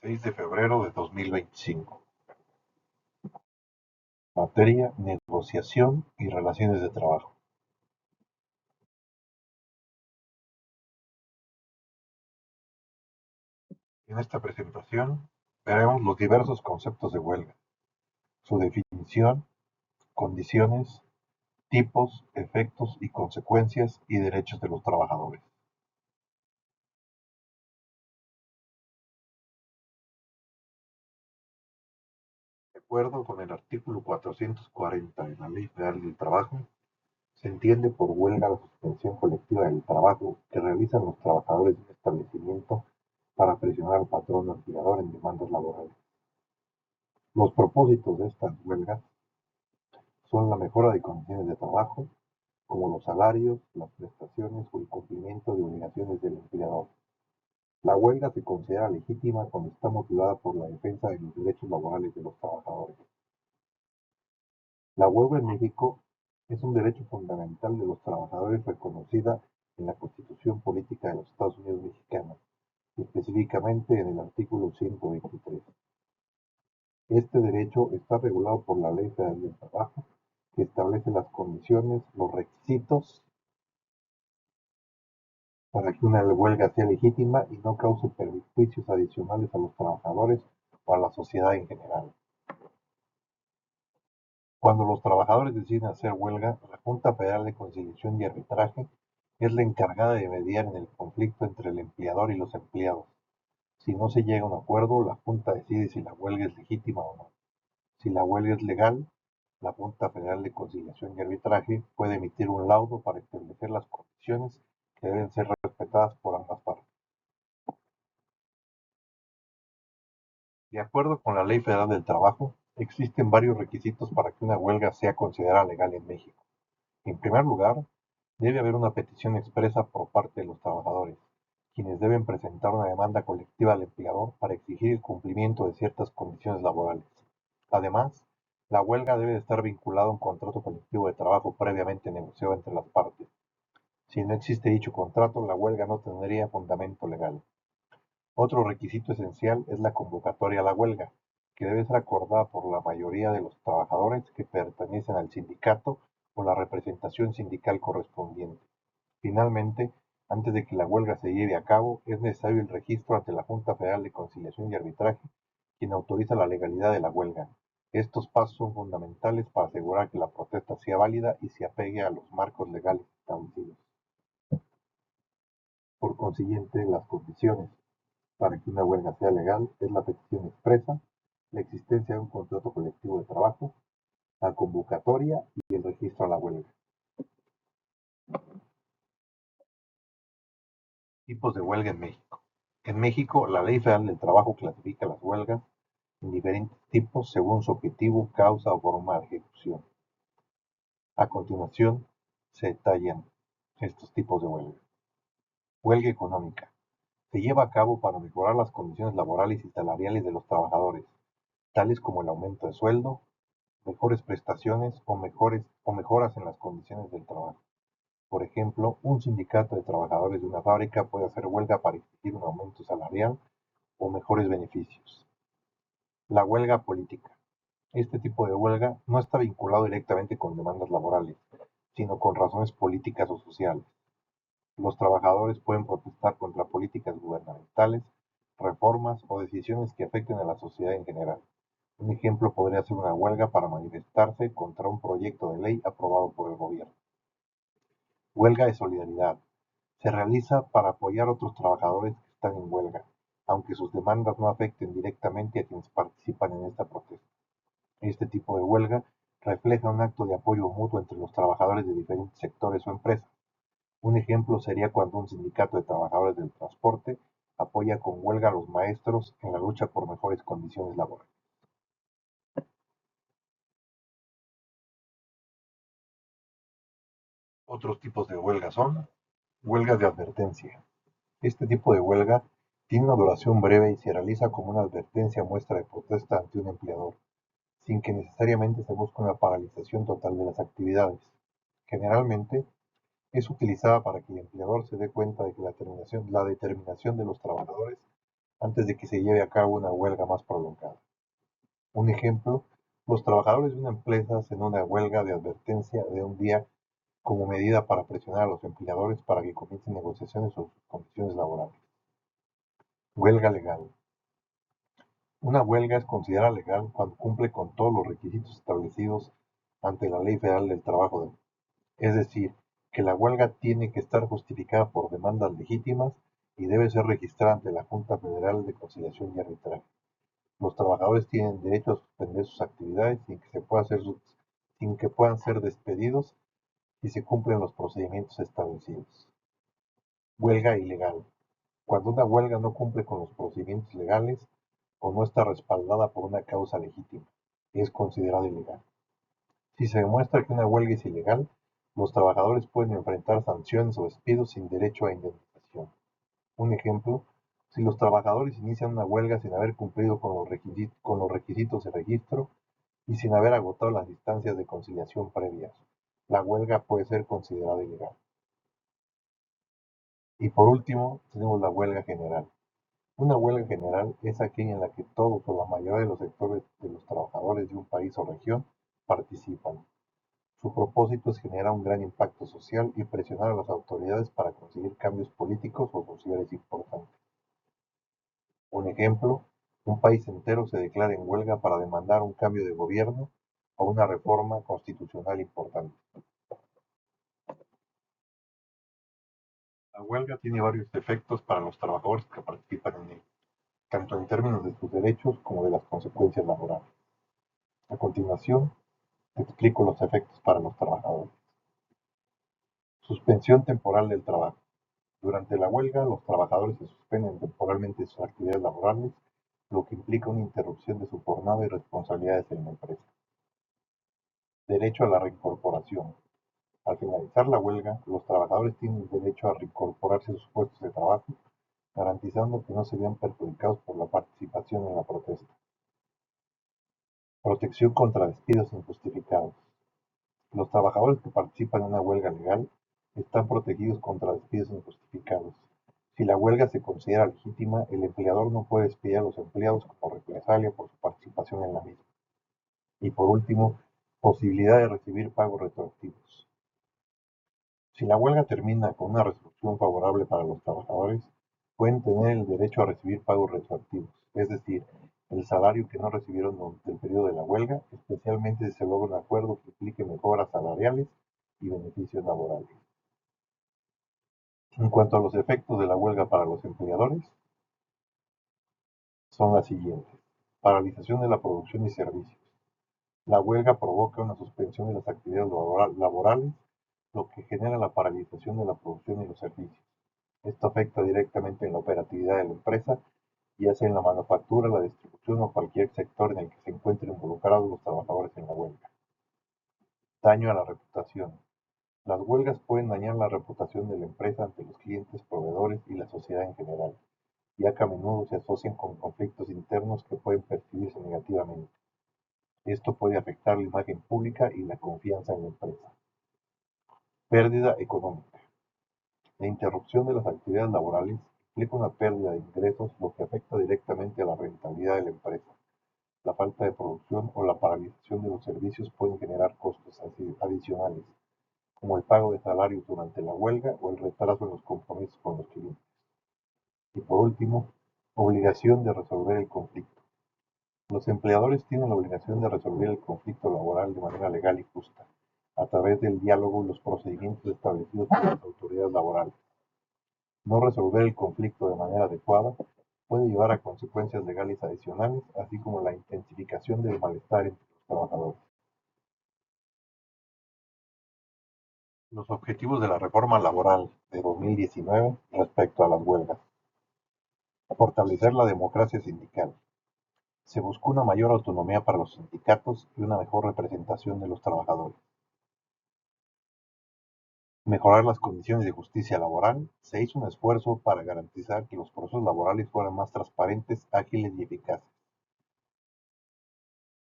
16 de febrero de 2025. Materia: negociación y relaciones de trabajo. En esta presentación veremos los diversos conceptos de huelga, su definición, condiciones, tipos, efectos y consecuencias y derechos de los trabajadores. De acuerdo con el artículo 440 de la Ley Federal del Trabajo, se entiende por huelga la suspensión colectiva del trabajo que realizan los trabajadores de un establecimiento para presionar al patrón o empleador en demandas laborales. Los propósitos de estas huelgas son la mejora de condiciones de trabajo, como los salarios, las prestaciones o el cumplimiento de obligaciones del empleador. La huelga se considera legítima cuando está motivada por la defensa de los derechos laborales de los trabajadores. La huelga en México es un derecho fundamental de los trabajadores reconocida en la Constitución Política de los Estados Unidos Mexicanos, específicamente en el artículo 123. Este derecho está regulado por la Ley Federal del Trabajo, que establece las condiciones, los requisitos para que una huelga sea legítima y no cause perjuicios adicionales a los trabajadores o a la sociedad en general. Cuando los trabajadores deciden hacer huelga, la Junta Federal de Conciliación y Arbitraje es la encargada de mediar en el conflicto entre el empleador y los empleados. Si no se llega a un acuerdo, la Junta decide si la huelga es legítima o no. Si la huelga es legal, la Junta Federal de Conciliación y Arbitraje puede emitir un laudo para establecer las condiciones que deben ser respetadas por ambas partes. De acuerdo con la Ley Federal del Trabajo, existen varios requisitos para que una huelga sea considerada legal en México. En primer lugar, debe haber una petición expresa por parte de los trabajadores, quienes deben presentar una demanda colectiva al empleador para exigir el cumplimiento de ciertas condiciones laborales. Además, la huelga debe estar vinculada a un contrato colectivo de trabajo previamente negociado entre las partes. Si no existe dicho contrato, la huelga no tendría fundamento legal. Otro requisito esencial es la convocatoria a la huelga, que debe ser acordada por la mayoría de los trabajadores que pertenecen al sindicato o la representación sindical correspondiente. Finalmente, antes de que la huelga se lleve a cabo, es necesario el registro ante la Junta Federal de Conciliación y Arbitraje, quien autoriza la legalidad de la huelga. Estos pasos son fundamentales para asegurar que la protesta sea válida y se apegue a los marcos legales establecidos. Por consiguiente, las condiciones para que una huelga sea legal es la petición expresa, la existencia de un contrato colectivo de trabajo, la convocatoria y el registro a la huelga. Tipos de huelga en México. En México, la Ley Federal del Trabajo clasifica las huelgas en diferentes tipos según su objetivo, causa o forma de ejecución. A continuación, se detallan estos tipos de huelga. Huelga económica. Se lleva a cabo para mejorar las condiciones laborales y salariales de los trabajadores, tales como el aumento de sueldo, mejores prestaciones o mejoras en las condiciones del trabajo. Por ejemplo, un sindicato de trabajadores de una fábrica puede hacer huelga para exigir un aumento salarial o mejores beneficios. La huelga política. Este tipo de huelga no está vinculado directamente con demandas laborales, sino con razones políticas o sociales. Los trabajadores pueden protestar contra políticas gubernamentales, reformas o decisiones que afecten a la sociedad en general. Un ejemplo podría ser una huelga para manifestarse contra un proyecto de ley aprobado por el gobierno. Huelga de solidaridad. Se realiza para apoyar a otros trabajadores que están en huelga, aunque sus demandas no afecten directamente a quienes participan en esta protesta. Este tipo de huelga refleja un acto de apoyo mutuo entre los trabajadores de diferentes sectores o empresas. Un ejemplo sería cuando un sindicato de trabajadores del transporte apoya con huelga a los maestros en la lucha por mejores condiciones laborales. Otros tipos de huelga son huelgas de advertencia. Este tipo de huelga tiene una duración breve y se realiza como una advertencia muestra de protesta ante un empleador, sin que necesariamente se busque una paralización total de las actividades. Generalmente, es utilizada para que el empleador se dé cuenta de que la determinación de los trabajadores antes de que se lleve a cabo una huelga más prolongada. Un ejemplo, los trabajadores de una empresa hacen una huelga de advertencia de un día como medida para presionar a los empleadores para que comiencen negociaciones sobre sus condiciones laborales. Huelga legal. Una huelga es considerada legal cuando cumple con todos los requisitos establecidos ante la Ley Federal del Trabajo, es decir, que la huelga tiene que estar justificada por demandas legítimas y debe ser registrada ante la Junta Federal de Conciliación y Arbitraje. Los trabajadores tienen derecho a suspender sus actividades sin que puedan ser despedidos si se cumplen los procedimientos establecidos. Huelga ilegal. Cuando una huelga no cumple con los procedimientos legales o no está respaldada por una causa legítima, es considerada ilegal. Si se demuestra que una huelga es ilegal, los trabajadores pueden enfrentar sanciones o despidos sin derecho a indemnización. Un ejemplo, si los trabajadores inician una huelga sin haber cumplido con los requisitos de registro y sin haber agotado las instancias de conciliación previas, la huelga puede ser considerada ilegal. Y por último, tenemos la huelga general. Una huelga general es aquella en la que todos o la mayoría de los sectores de los trabajadores de un país o región participan. Su propósito es generar un gran impacto social y presionar a las autoridades para conseguir cambios políticos o sociales importantes. Un ejemplo, un país entero se declara en huelga para demandar un cambio de gobierno o una reforma constitucional importante. La huelga tiene varios efectos para los trabajadores que participan en ella, tanto en términos de sus derechos como de las consecuencias laborales. A continuación, te explico los efectos para los trabajadores. Suspensión temporal del trabajo. Durante la huelga, los trabajadores se suspenden temporalmente sus actividades laborales, lo que implica una interrupción de su jornada y responsabilidades en la empresa. Derecho a la reincorporación. Al finalizar la huelga, los trabajadores tienen derecho a reincorporarse a sus puestos de trabajo, garantizando que no se vean perjudicados por la participación en la protesta. Protección contra despidos injustificados. Los trabajadores que participan en una huelga legal están protegidos contra despidos injustificados. Si la huelga se considera legítima, el empleador no puede despedir a los empleados como represalia por su participación en la misma. Y por último, posibilidad de recibir pagos retroactivos. Si la huelga termina con una resolución favorable para los trabajadores, pueden tener el derecho a recibir pagos retroactivos, es decir, el salario que no recibieron durante el periodo de la huelga, especialmente si se logra un acuerdo que implique mejoras salariales y beneficios laborales. En cuanto a los efectos de la huelga para los empleadores, son las siguientes. Paralización de la producción y servicios. La huelga provoca una suspensión de las actividades laborales, lo que genera la paralización de la producción y los servicios. Esto afecta directamente en la operatividad de la empresa, ya sea en la manufactura, la distribución o cualquier sector en el que se encuentren involucrados los trabajadores en la huelga. Daño a la reputación. Las huelgas pueden dañar la reputación de la empresa ante los clientes, proveedores y la sociedad en general, ya que a menudo se asocian con conflictos internos que pueden percibirse negativamente. Esto puede afectar la imagen pública y la confianza en la empresa. Pérdida económica. La interrupción de las actividades laborales implica una pérdida de ingresos, lo que afecta directamente a la rentabilidad de la empresa. La falta de producción o la paralización de los servicios pueden generar costos adicionales, como el pago de salarios durante la huelga o el retraso en los compromisos con los clientes. Y por último, obligación de resolver el conflicto. Los empleadores tienen la obligación de resolver el conflicto laboral de manera legal y justa, a través del diálogo y los procedimientos establecidos por las autoridades laborales. No resolver el conflicto de manera adecuada puede llevar a consecuencias legales adicionales, así como la intensificación del malestar entre los trabajadores. Los objetivos de la reforma laboral de 2019 respecto a las huelgas. Fortalecer la democracia sindical. Se buscó una mayor autonomía para los sindicatos y una mejor representación de los trabajadores. Mejorar las condiciones de justicia laboral. Se hizo un esfuerzo para garantizar que los procesos laborales fueran más transparentes, ágiles y eficaces.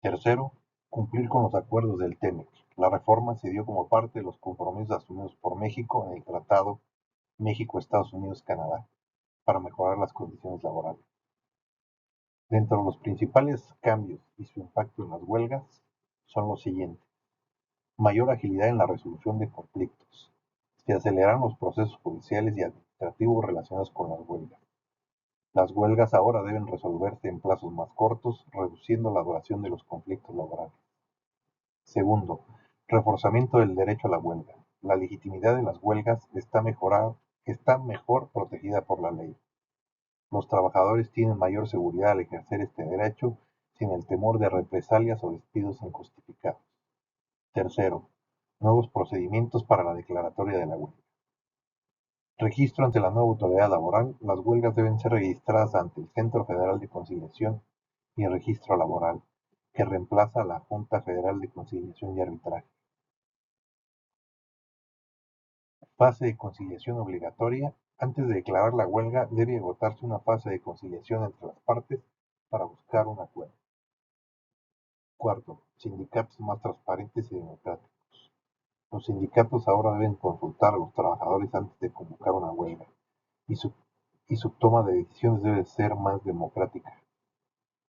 Tercero, cumplir con los acuerdos del TEMEC. La reforma se dio como parte de los compromisos asumidos por México en el Tratado México-Estados Unidos-Canadá para mejorar las condiciones laborales. Dentro de los principales cambios y su impacto en las huelgas son los siguientes: mayor agilidad en la resolución de conflictos. Se aceleran los procesos judiciales y administrativos relacionados con las huelgas. Las huelgas ahora deben resolverse en plazos más cortos, reduciendo la duración de los conflictos laborales. Segundo, reforzamiento del derecho a la huelga. La legitimidad de las huelgas está mejor protegida por la ley. Los trabajadores tienen mayor seguridad al ejercer este derecho sin el temor de represalias o despidos injustificados. Tercero, nuevos procedimientos para la declaratoria de la huelga. Registro ante la nueva autoridad laboral. Las huelgas deben ser registradas ante el Centro Federal de Conciliación y Registro Laboral, que reemplaza a la Junta Federal de Conciliación y Arbitraje. Fase de conciliación obligatoria. Antes de declarar la huelga, debe agotarse una fase de conciliación entre las partes para buscar un acuerdo. Cuarto, sindicatos más transparentes y democráticos. Los sindicatos ahora deben consultar a los trabajadores antes de convocar una huelga, y su toma de decisiones debe ser más democrática.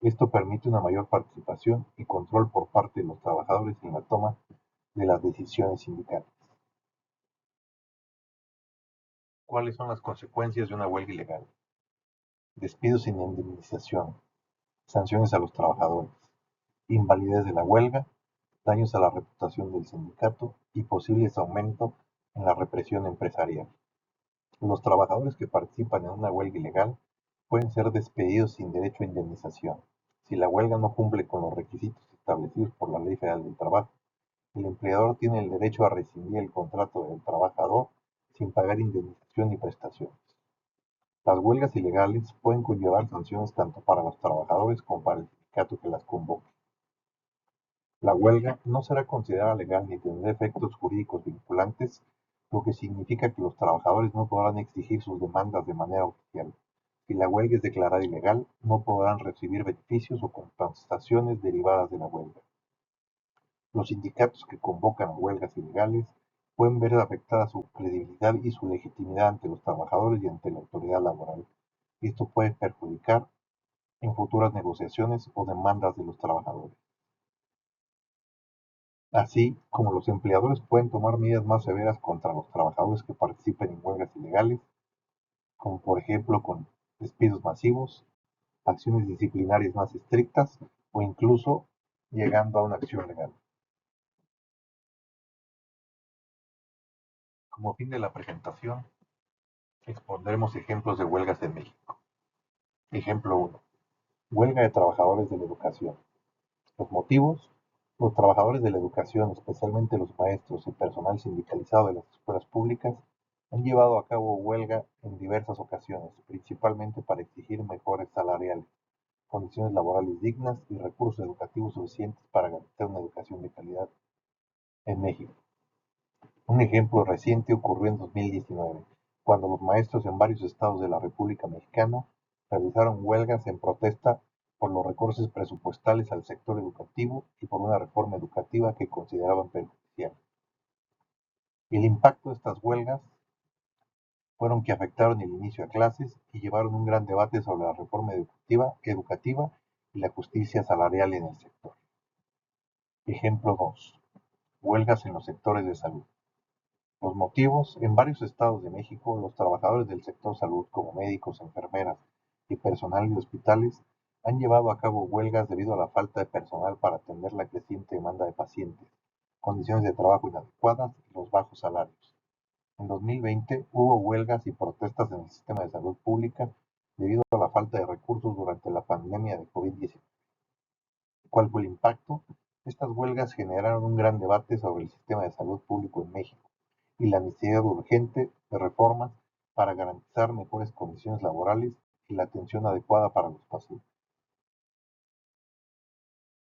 Esto permite una mayor participación y control por parte de los trabajadores en la toma de las decisiones sindicales. ¿Cuáles son las consecuencias de una huelga ilegal? Despidos sin indemnización, sanciones a los trabajadores, invalidez de la huelga, daños a la reputación del sindicato y posibles aumentos en la represión empresarial. Los trabajadores que participan en una huelga ilegal pueden ser despedidos sin derecho a indemnización. Si la huelga no cumple con los requisitos establecidos por la Ley Federal del Trabajo, el empleador tiene el derecho a rescindir el contrato del trabajador sin pagar indemnización ni prestaciones. Las huelgas ilegales pueden conllevar sanciones tanto para los trabajadores como para el sindicato que las convoque. La huelga no será considerada legal ni tendrá efectos jurídicos vinculantes, lo que significa que los trabajadores no podrán exigir sus demandas de manera oficial. Si la huelga es declarada ilegal, no podrán recibir beneficios o compensaciones derivadas de la huelga. Los sindicatos que convocan huelgas ilegales pueden ver afectada su credibilidad y su legitimidad ante los trabajadores y ante la autoridad laboral. Esto puede perjudicar en futuras negociaciones o demandas de los trabajadores. Así como los empleadores pueden tomar medidas más severas contra los trabajadores que participen en huelgas ilegales, como por ejemplo con despidos masivos, acciones disciplinarias más estrictas o incluso llegando a una acción legal. Como fin de la presentación, expondremos ejemplos de huelgas en México. Ejemplo 1. Huelga de trabajadores de la educación. Los motivos: los trabajadores de la educación, especialmente los maestros y personal sindicalizado de las escuelas públicas, han llevado a cabo huelga en diversas ocasiones, principalmente para exigir mejores salariales, condiciones laborales dignas y recursos educativos suficientes para garantizar una educación de calidad en México. Un ejemplo reciente ocurrió en 2019, cuando los maestros en varios estados de la República Mexicana realizaron huelgas en protesta por los recortes presupuestales al sector educativo y por una reforma educativa que consideraban perjudicial. El impacto de estas huelgas fueron que afectaron el inicio a clases y llevaron un gran debate sobre la reforma educativa y la justicia salarial en el sector. Ejemplo 2. Huelgas en los sectores de salud. Los motivos: en varios estados de México, los trabajadores del sector salud, como médicos, enfermeras y personal de hospitales, han llevado a cabo huelgas debido a la falta de personal para atender la creciente demanda de pacientes, condiciones de trabajo inadecuadas y los bajos salarios. En 2020 hubo huelgas y protestas en el sistema de salud pública debido a la falta de recursos durante la pandemia de COVID-19. ¿Cuál fue el impacto? Estas huelgas generaron un gran debate sobre el sistema de salud público en México y la necesidad urgente de reformas para garantizar mejores condiciones laborales y la atención adecuada para los pacientes.